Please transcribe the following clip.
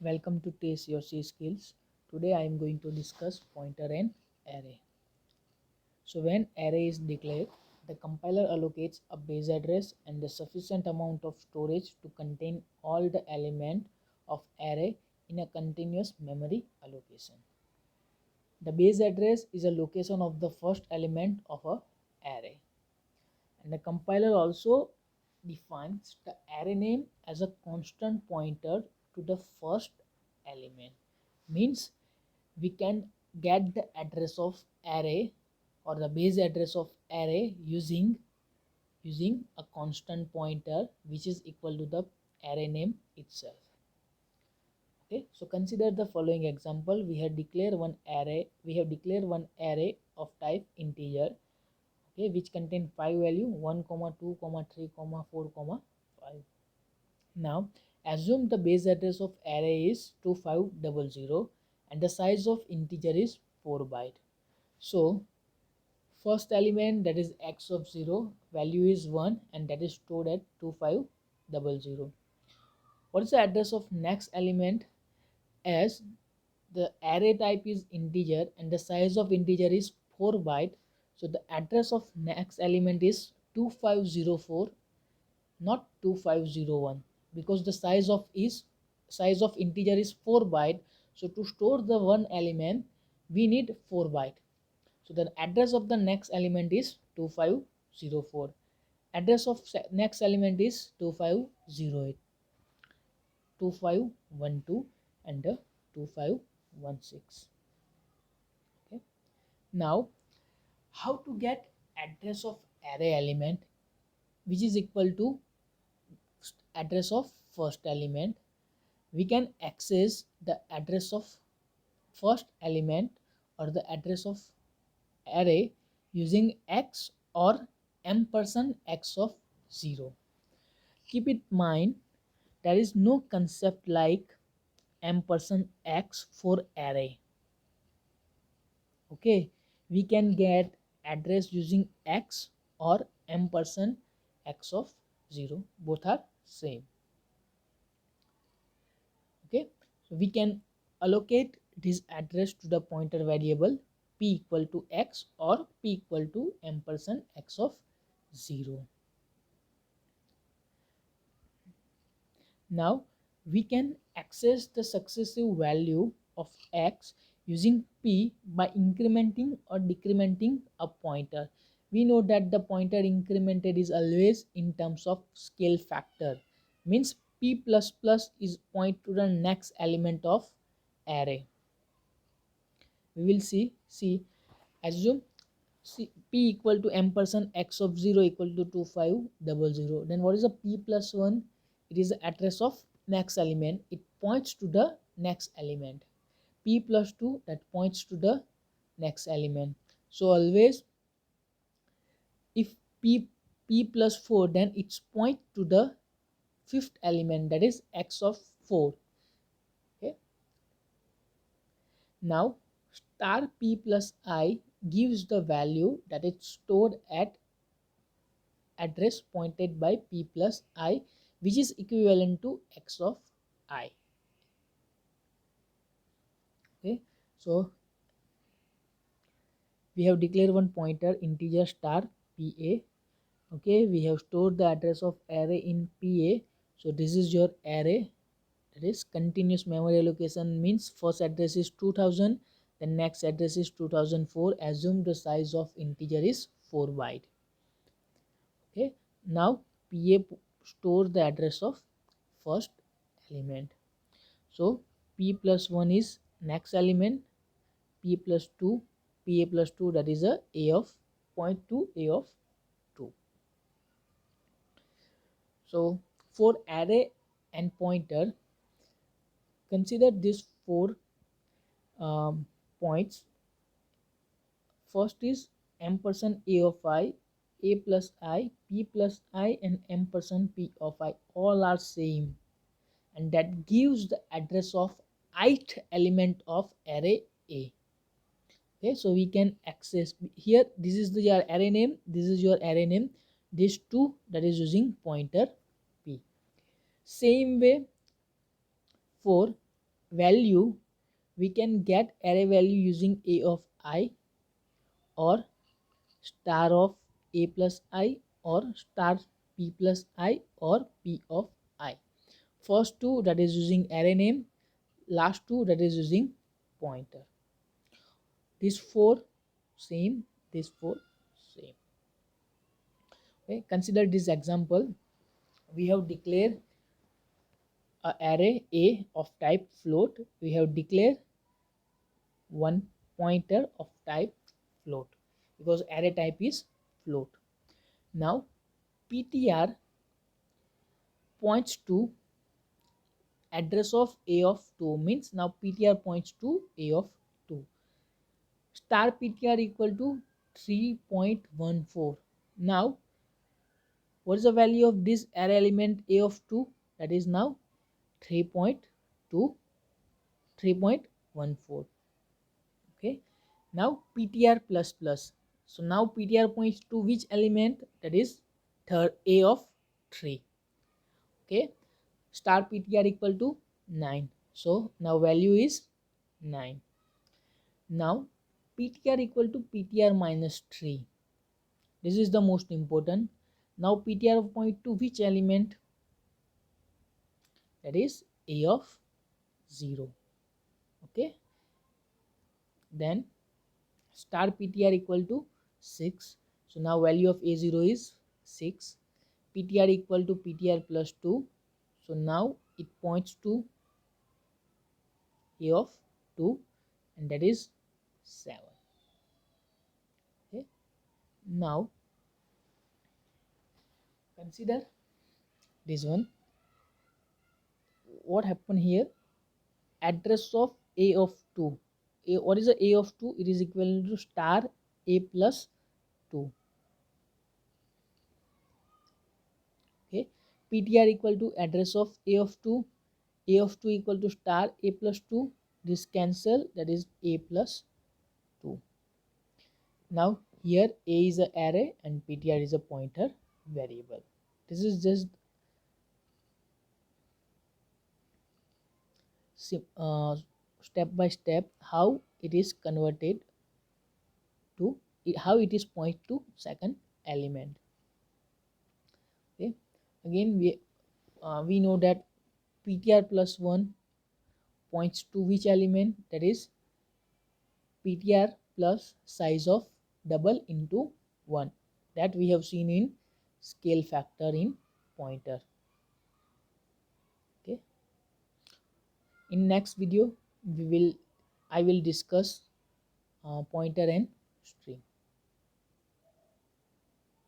Welcome to Taste Your C Skills. Today I am going to discuss pointer and array. So when array is declared, the compiler allocates a base address and a sufficient amount of storage to contain all the element of array in a continuous memory allocation. The base address is a location of the first element of a array. And the compiler also defines the array name as a constant pointer to the first element. Means we can get the address of array or the base address of array using a constant pointer which is equal to the array name itself. Okay, so consider the following example. We have declared one array of type integer, okay, which contain 5 value 1 comma 2 comma 3 comma 4 comma 5. Now assume the base address of array is 2500 and the size of integer is 4 byte. So first element, that is x of 0, value is 1 and that is stored at 2500. What is the address of next element? As the array type is integer and the size of integer is 4 byte, so the address of next element is 2504, not 2501, because the size of integer is 4 byte. So to store the one element we need 4 byte. So the address of the next element is 2504. Address of next element is 2508, 2512 and 2516. Okay. Now how to get address of array element which is equal to address of first element? We can access the address of first element or the address of array using x or ampersand x of 0. Keep in mind there is no concept like ampersand x for array. Okay, we can get address using x or ampersand x of 0, both are same. Okay, so we can allocate this address to the pointer variable p equal to x or p equal to ampersand x of 0. Now we can access the successive value of x using p by incrementing or decrementing a pointer. We know that the pointer incremented is always in terms of scale factor. Means p plus plus is point to the next element of array. We will see assume p equal to ampersand x of 0 equal to 2500. Then what is a p plus 1? It is the address of next element. It points to the next element. P plus 2, that points to the next element. So always if p plus 4, then it's point to the fifth element, that is x of 4. Okay. Now star p plus I gives the value that is stored at address pointed by p plus I, which is equivalent to x of I. Okay, so we have declared one pointer integer star pa. Okay, we have stored the address of array in pa. So this is your array, that is continuous memory allocation. Means first address is 2000, the next address is 2004. Assume the size of integer is 4 byte. Okay, now pa store the address of first element. So p plus 1 is next element, p plus 2, pa plus 2, that is a of point to a of 2. So for array and pointer, consider these four points. First is ampersand a of I, a plus I, p plus I and ampersand p of I, all are same, and that gives the address of ith element of array A. Okay, so we can access here, this is your array name, this is your array name, these two, that is using pointer p. Same way for value, we can get array value using a of I or star of a plus I or star p plus I or p of I. First two, that is using array name, last two, that is using pointer. These four same, these four same. Okay, consider this example. We have declared a array A of type float. We have declared one pointer of type float because array type is float. Now ptr points to address of a of 2, means now ptr points to a of 2. Star ptr equal to 3.14. Now what is the value of this array element a of 2? That is now 3.2, 3.14. Okay, now ptr plus plus. So now ptr points to which element? That is third a of 3. Okay, star ptr equal to 9. So now value is 9. Now ptr equal to ptr minus 3. This is the most important. Now ptr point to which element? That is a of 0. Okay, then star ptr equal to 6. So now value of a0 is 6. ptr equal to ptr plus 2. So now it points to a of 2 and that is 7. Okay, now consider this one. What happened here? Address of a of 2. What is the a of 2? It is equal to star a plus 2. Okay, ptr equal to address of a of 2. A of 2 equal to star a plus 2. This cancel, that is a plus 2. Now here a is an array and ptr is a pointer variable. This is just step by step how it is converted to how it is point to second element. Okay, again we know that ptr plus 1 points to which element? That is ptr plus size of double into 1, that we have seen in scale factor in pointer. Okay, in next video I will discuss pointer and string.